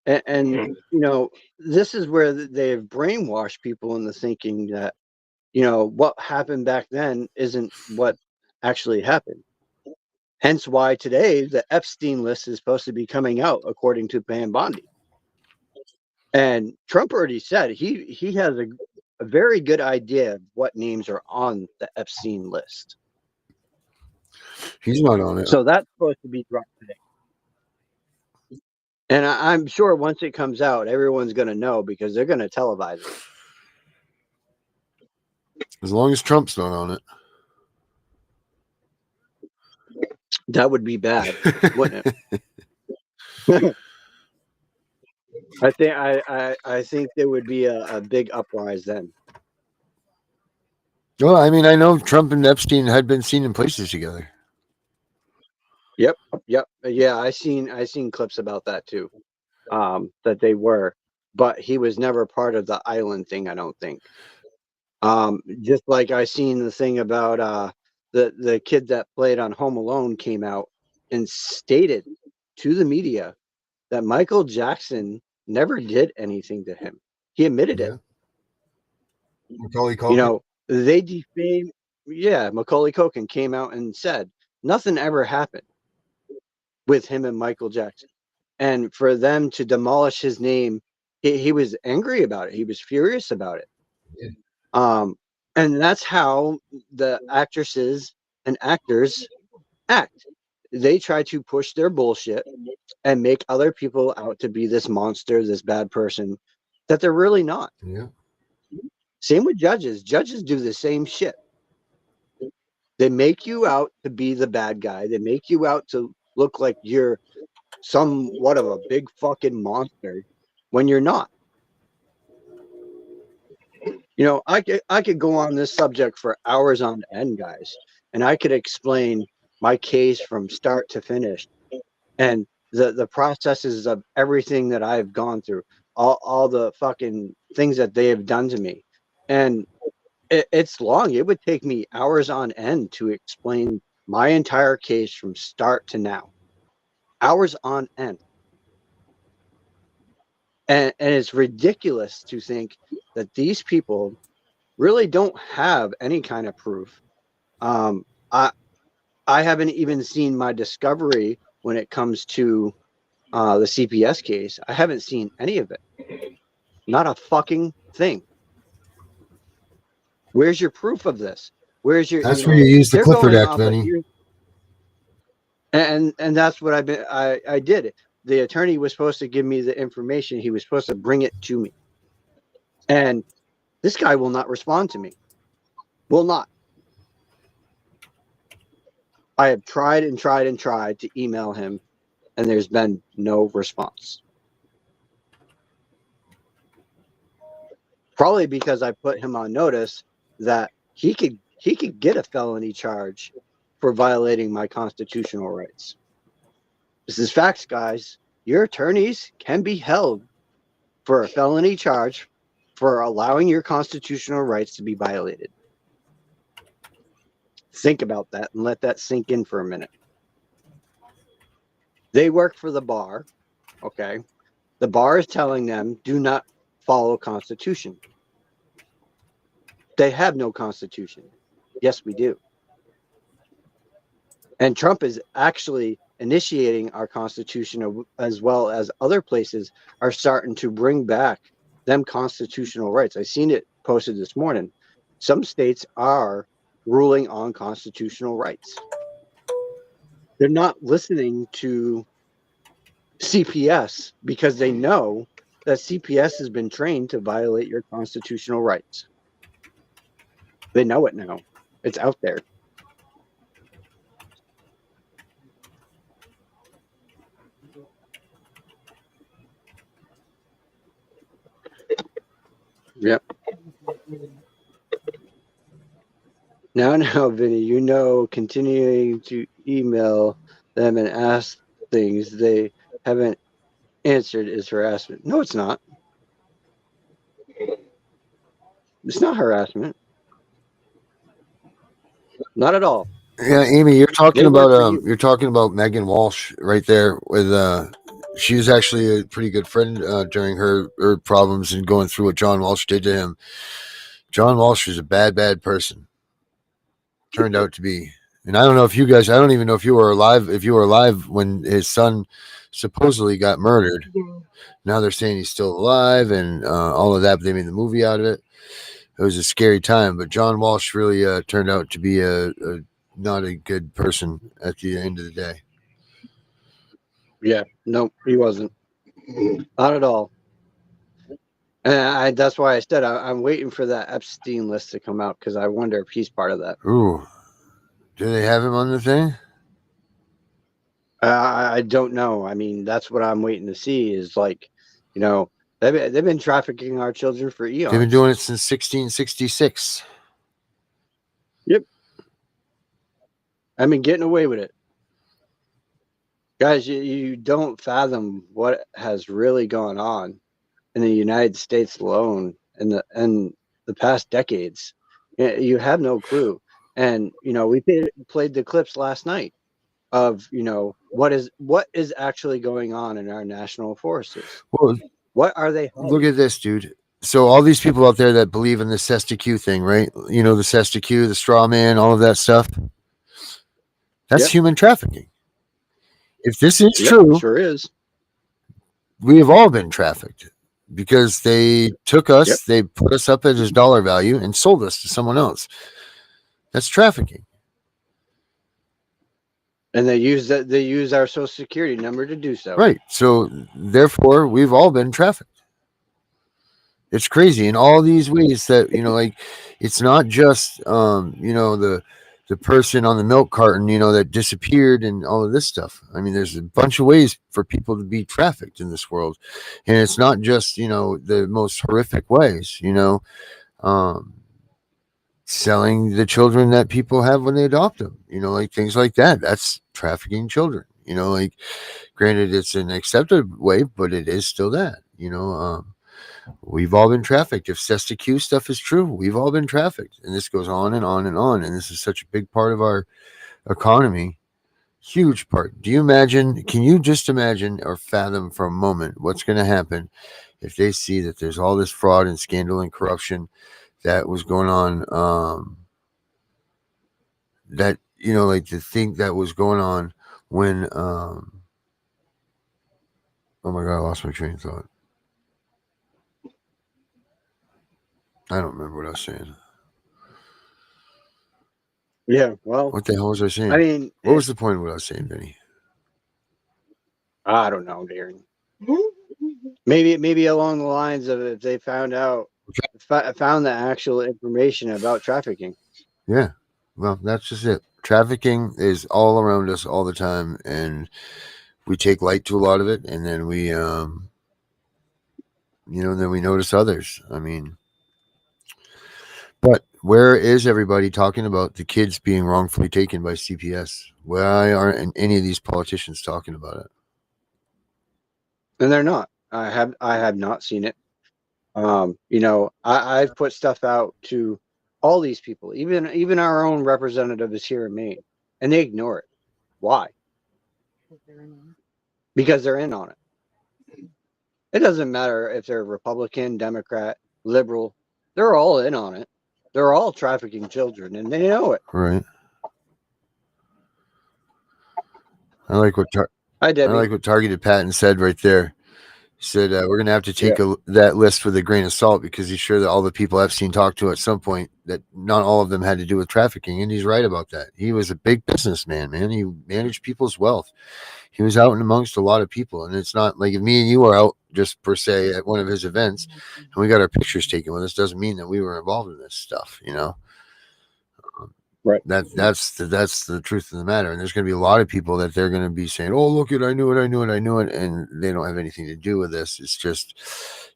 And you know, this is where they've brainwashed people into thinking that, you know, what happened back then isn't what actually happened. Hence why today the Epstein list is supposed to be coming out according to Pam Bondi. And Trump already said he has a very good idea of what names are on the Epstein list. He's not on it. So that's supposed to be dropped today. And I'm sure once it comes out, everyone's going to know because they're going to televise it. As long as Trump's not on That would be bad, it. wouldn't it? I think there would be a big uprise then. Well, I mean, I know Trump and Epstein had been seen in places together. Yep, yep, yeah. I seen clips about that too. That they were, but he was never part of the island thing. I don't think. Just like I seen the thing about the kid that played on Home Alone came out and stated to the media that Michael Jackson never did anything to him. He admitted it. Yeah. Macaulay You Culkin. know, they defamed. Yeah, Macaulay Culkin came out and said nothing ever happened with him and Michael Jackson. And for them to demolish his name, he was angry about it. He was furious about it. Yeah. And that's how the actresses and actors act. They try to push their bullshit and make other people out to be this monster, this bad person that they're really not. Yeah. Same with judges. Judges do the same shit. They make you out to be the bad guy. They make you out to look like you're somewhat of a big fucking monster when you're not. You know, I could go on this subject for hours on end, guys, and I could explain my case from start to finish and the processes of everything that I've gone through, all the fucking things that they have done to me. And it's long. It would take me hours on end to explain my entire case from start to now. Hours on end. And it's ridiculous to think that these people really don't have any kind of proof. Um, I I haven't even seen my discovery when it comes to the CPS case. I haven't seen any of it. Not a fucking thing. Where's your proof of this? Where's your, That's you where know, you use the they're Clifford going Act, off of Vinny. here. And that's what I did. The attorney was supposed to give me the information. He was supposed to bring it to me. And this guy will not respond to me. Will not. I have tried and tried and tried to email him, and there's been no response. Probably because I put him on notice that he could get a felony charge for violating my constitutional rights. This is facts, guys. Your attorneys can be held for a felony charge for allowing your constitutional rights to be violated. Think about that and let that sink in for a minute. They work for the bar, okay? The bar is telling them, do not follow Constitution. They have no Constitution. Yes, we do. And Trump is actually initiating our Constitution, as well as other places are starting to bring back them constitutional rights. I seen it posted this morning. Some states are ruling on constitutional rights. They're not listening to CPS because they know that CPS has been trained to violate your constitutional rights. They know it now. It's out there. Yep. Now, Vinny, continuing to email them and ask things they haven't answered is harassment. No, it's not. It's not harassment. Not at all. Yeah, Amy, They work for you. you're talking about Megan Walsh right there with she was actually a pretty good friend during her problems and going through what John Walsh did to him. John Walsh was a bad person. Turned out to be. And I don't know if you guys, I don't even know if you were alive when his son supposedly got murdered. Now they're saying he's still alive and all of that, but they made the movie out of it. It was a scary time, but John Walsh really turned out to be a not a good person at the end of the day. Yeah, no, he wasn't. Not at all. And that's why I said I'm waiting for that Epstein list to come out because I wonder if he's part of that. Ooh, do they have him on the thing? I don't know. I mean, that's what I'm waiting to see is like, they've been trafficking our children for eons. They've been doing it since 1666. Yep. I've been getting away with it. Guys, you don't fathom what has really gone on in the United States alone in the past decades. You have no clue. And, we played the clips last night of, what is actually going on in our national forests. Well, what are they? Look at this, dude. So all these people out there that believe in the Cestui thing, right? The Cestui, the straw man, all of that stuff. That's human trafficking. If this is true, sure is. We have all been trafficked because they took us, they put us up at his dollar value and sold us to someone else. That's trafficking. And they use our social security number to do so. Right. So therefore we've all been trafficked. It's crazy in all these ways that, it's not just, the person on the milk carton, that disappeared and all of this stuff. I mean, there's a bunch of ways for people to be trafficked in this world. And it's not just, the most horrific ways, selling the children that people have when they adopt them, things like that. That's trafficking children, granted it's an accepted way, but it is still that, we've all been trafficked. If Cestui stuff is true, we've all been trafficked. And this goes on and on and on. And this is such a big part of our economy. Huge part. Can you just imagine or fathom for a moment what's going to happen if they see that there's all this fraud and scandal and corruption that was going on? That, the thing that was going on when, oh my God, I lost my train of thought. I don't remember what I was saying. Yeah, well. What the hell was I saying? I mean, what was the point of what I was saying, Vinny? I don't know, Darren. Maybe along the lines of if they found the actual information about trafficking. Yeah, well, that's just it. Trafficking is all around us all the time, and we take light to a lot of it, and then we, then we notice others. I mean. But where is everybody talking about the kids being wrongfully taken by CPS? Why aren't any of these politicians talking about it? And they're not. I have not seen it. I've put stuff out to all these people, even our own representative is here in Maine, and they ignore it. Why? Because they're in on it. It doesn't matter if they're Republican, Democrat, liberal. They're all in on it. They're all trafficking children, and they know it. Right. I like what Targeted Patton said right there. Said we're going to have to take Yeah. that list with a grain of salt because he's sure that all the people Epstein talked to at some point that not all of them had to do with trafficking, and he's right about that. He was a big businessman, man. He managed people's wealth. He was out and amongst a lot of people, and it's not like if me and you are out just per se at one of his events and we got our pictures taken with us doesn't mean that we were involved in this stuff, you know. Right. That's the truth of the matter. And there's going to be a lot of people that they're going to be saying, "Oh, look it, I knew it," and they don't have anything to do with this. It's just,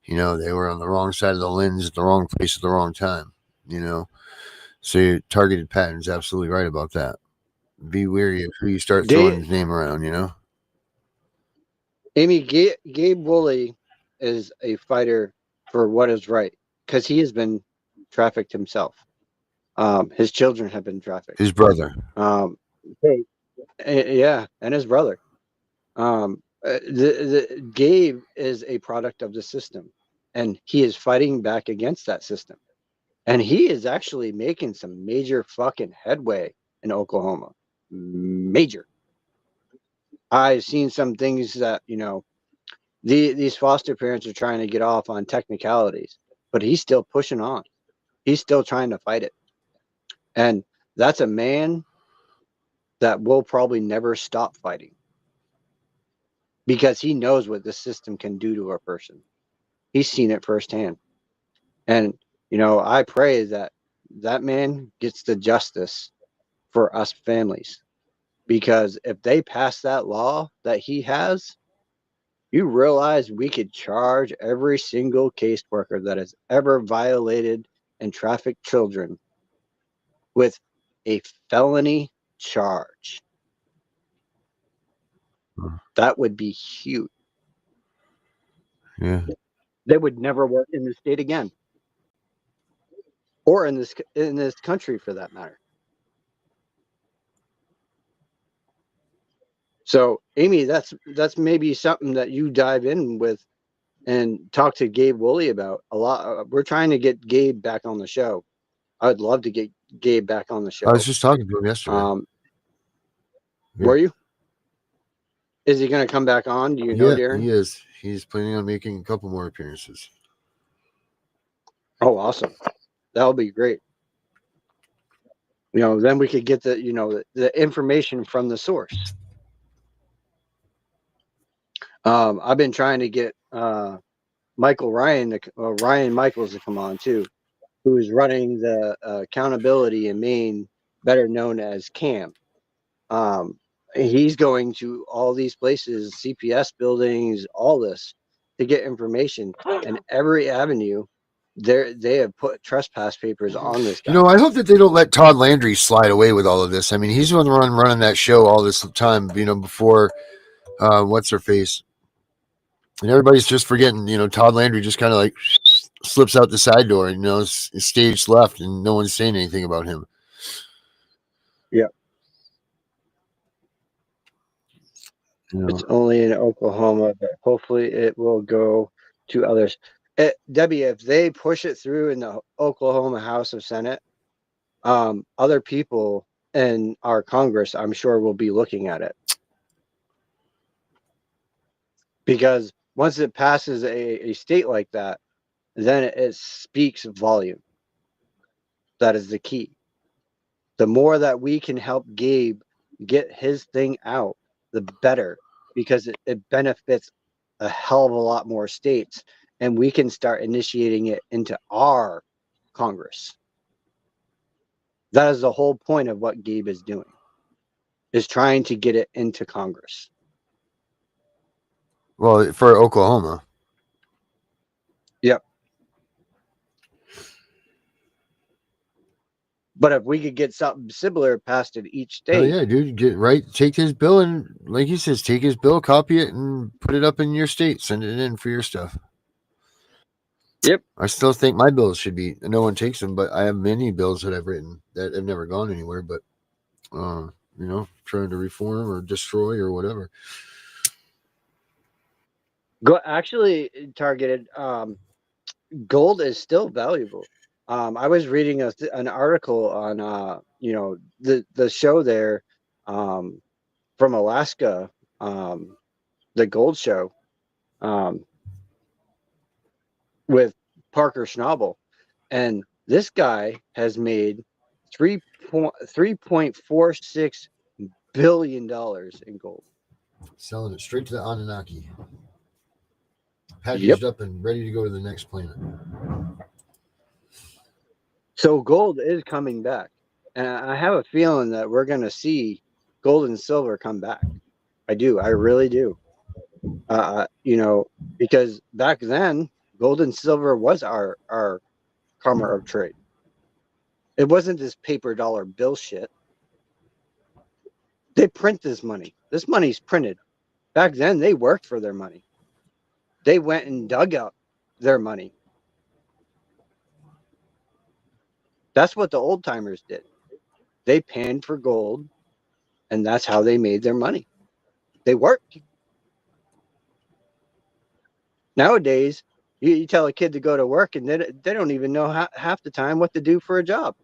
you know, they were on the wrong side of the lens at the wrong place at the wrong time. You know, so your targeted pattern's absolutely right about that. Be wary of who you start throwing his name around. You know, Amy, Gabe Woolley is a fighter for what is right because he has been trafficked himself. His children have been trafficked. his brother. Yeah, and his brother. Gabe is a product of the system, and he is fighting back against that system. And he is actually making some major fucking headway in Oklahoma. Major. I've seen some things that, you know, these foster parents are trying to get off on technicalities, but he's still pushing on. He's still trying to fight it. And that's a man that will probably never stop fighting because he knows what the system can do to a person. He's seen it firsthand. And, you know, I pray that that man gets the justice for us families. Because if they pass that law that he has, you realize we could charge every single caseworker that has ever violated and trafficked children with a felony charge. That would be huge. Yeah. They would never work in the state again, or in this country for that matter. So, Amy, that's maybe something that you dive in with and talk to Gabe Woolley about a lot. We're trying to get Gabe back on the show. I'd love to get Gabe back on the show. I was just talking to him yesterday. Were you? Is he going to come back on? Do you know, Darren? He is. He's planning on making a couple more appearances. Oh, awesome! That'll be great. You know, then we could get the information from the source. I've been trying to get Ryan Michaels to come on too, who is running the accountability in Maine, better known as CAM. He's going to all these places, CPS buildings, all this to get information, and every avenue they have put trespass papers on this guy. You know, I hope that they don't let Todd Landry slide away with all of this. I mean, he's the one running that show all this time, you know, before what's her face. And everybody's just forgetting, you know, Todd Landry just kind of like slips out the side door and, you know, stage left and no one's saying anything about him. Yeah. You know. It's only in Oklahoma, but hopefully it will go to others. Debbie, if they push it through in the Oklahoma House of Senate, other people in our Congress, I'm sure, will be looking at it. Because once it passes a state like that, then it speaks volume. That is the key. The more that we can help Gabe get his thing out, the better, because it benefits a hell of a lot more states, and we can start initiating it into our Congress. That is the whole point of what Gabe is doing, is trying to get it into Congress. Well, for Oklahoma. Yep. But if we could get something similar passed in each state. Oh yeah, dude, take his bill and, like he says, take his bill, copy it, and put it up in your state. Send it in for your stuff. Yep. I still think my bills should be. No one takes them, but I have many bills that I've written that have never gone anywhere. But you know, trying to reform or destroy or whatever. Targeted. Gold is still valuable. I was reading an article on you know, the show there from Alaska, the gold show. with Parker Schnabel, and this guy has made $3.46 billion in gold. Selling it straight to the Anunnaki. Yep. Packaged up and ready to go to the next planet. So gold is coming back. And I have a feeling that we're going to see gold and silver come back. I do. I really do. Because back then, gold and silver was our commerce of trade. It wasn't this paper dollar bill shit. They print this money. This money's printed. Back then, they worked for their money. They went and dug up their money. That's what the old timers did. They panned for gold, and that's how they made their money. They worked. Nowadays, you tell a kid to go to work, and they don't even know half the time what to do for a job.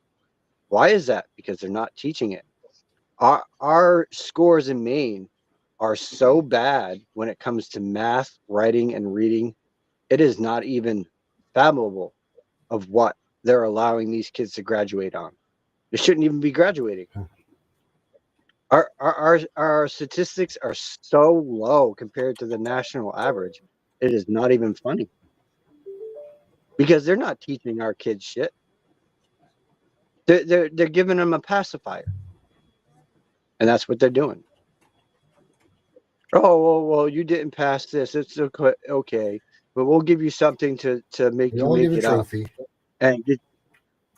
Why is that? Because they're not teaching it. Our scores in Maine are so bad when it comes to math, writing, and reading. It is not even fathomable of what they're allowing these kids to graduate on. They shouldn't even be graduating. Our statistics are so low compared to the national average. It is not even funny. Because they're not teaching our kids shit. They're giving them a pacifier. And that's what they're doing. Oh, well, you didn't pass this. It's okay. But we'll give you something to make you make it up. And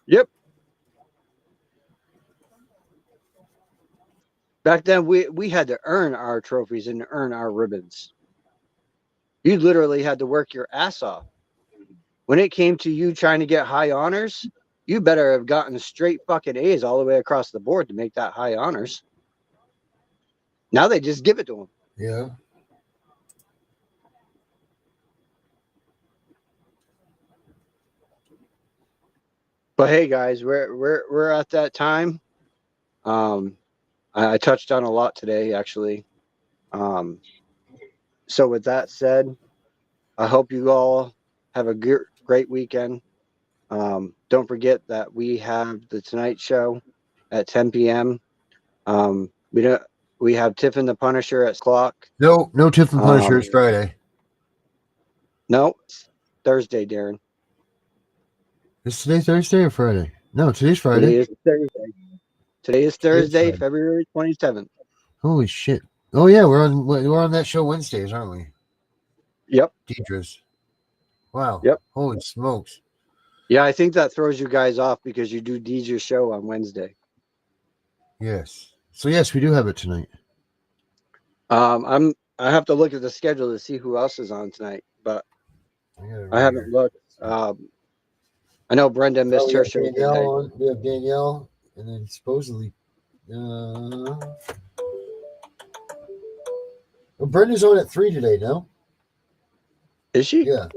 yep. Back then, we had to earn our trophies and earn our ribbons. You literally had to work your ass off. When it came to you trying to get high honors, you better have gotten straight fucking A's all the way across the board to make that high honors. Now they just give it to them. Yeah. But hey, guys, we're at that time. I touched on a lot today, actually. So with that said, I hope you all have a great weekend. Don't forget that we have the Tonight Show at 10 p.m. We have Tiffin the Punisher at clock. No Tiffin Punisher. It's Friday. No, it's Thursday, Darren. Is today Thursday or Friday? No, today's Friday. Today is Thursday. Today is Thursday, February 27th. Holy shit! Oh yeah, we're on that show Wednesdays, aren't we? Yep. Deidre's. Wow. Yep. Holy smokes. Yeah, I think that throws you guys off because you do Deidre's show on Wednesday. Yes. So yes, we do have it tonight. I have to look at the schedule to see who else is on tonight, but I haven't looked. I know Brenda missed her show today. We have Danielle, and then supposedly, Brenda's on at 3 today. No, is she? Yeah.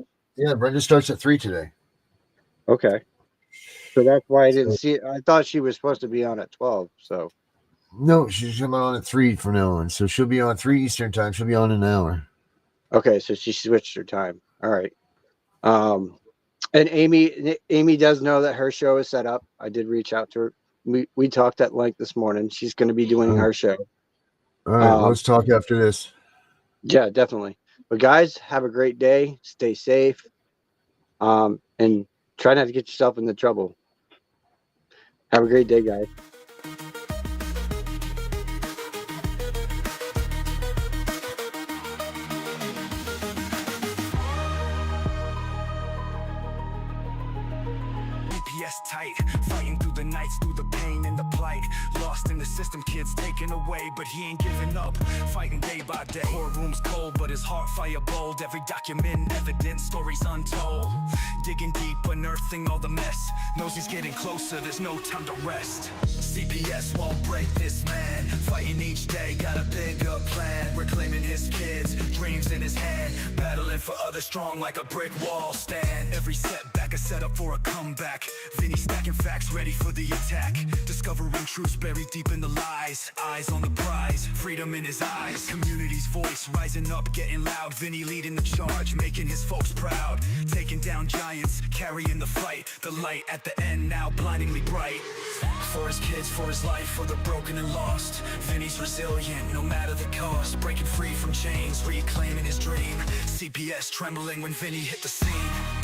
Brenda starts at 3 today. Okay, so that's why I didn't see it. I thought she was supposed to be on at 12. So no, she's coming on at 3 from now on. So she'll be on 3 Eastern time. She'll be on in an hour. Okay, so she switched her time. All right. And Amy does know that her show is set up. I did reach out to her. We talked at length this morning. She's going to be doing her show. All right, let's talk after this. Yeah, definitely. But guys, have a great day. Stay safe. And try not to get yourself into trouble. Have a great day, guys. Tight, fighting through the nights, through the pain and the plight. Lost in the system, kids taken away, but he ain't giving up. Fighting day by day. Courtroom's cold, but his heart fire bold. Every document, evidence, stories untold. Digging deep, unearthing all the mess. Knows he's getting closer, there's no time to rest. CPS won't break this man. Fighting each day, got a bigger plan. Reclaiming his kids, dreams in his hand. Battling for others, strong like a brick wall stand. Every setback a setup for a comeback. Vinny stacking facts, ready for the attack. Discovering truths buried deep in the lies. Eyes on the prize, freedom in his eyes. Community's voice rising up, getting loud. Vinny leading the charge, making his folks proud. Taking down giants, carrying the fight. The light at the end now blindingly bright. For his kids, for his life, for the broken and lost. Vinny's resilient, no matter the cost. Breaking free from chains, reclaiming his dream. CPS trembling when Vinny hit the scene.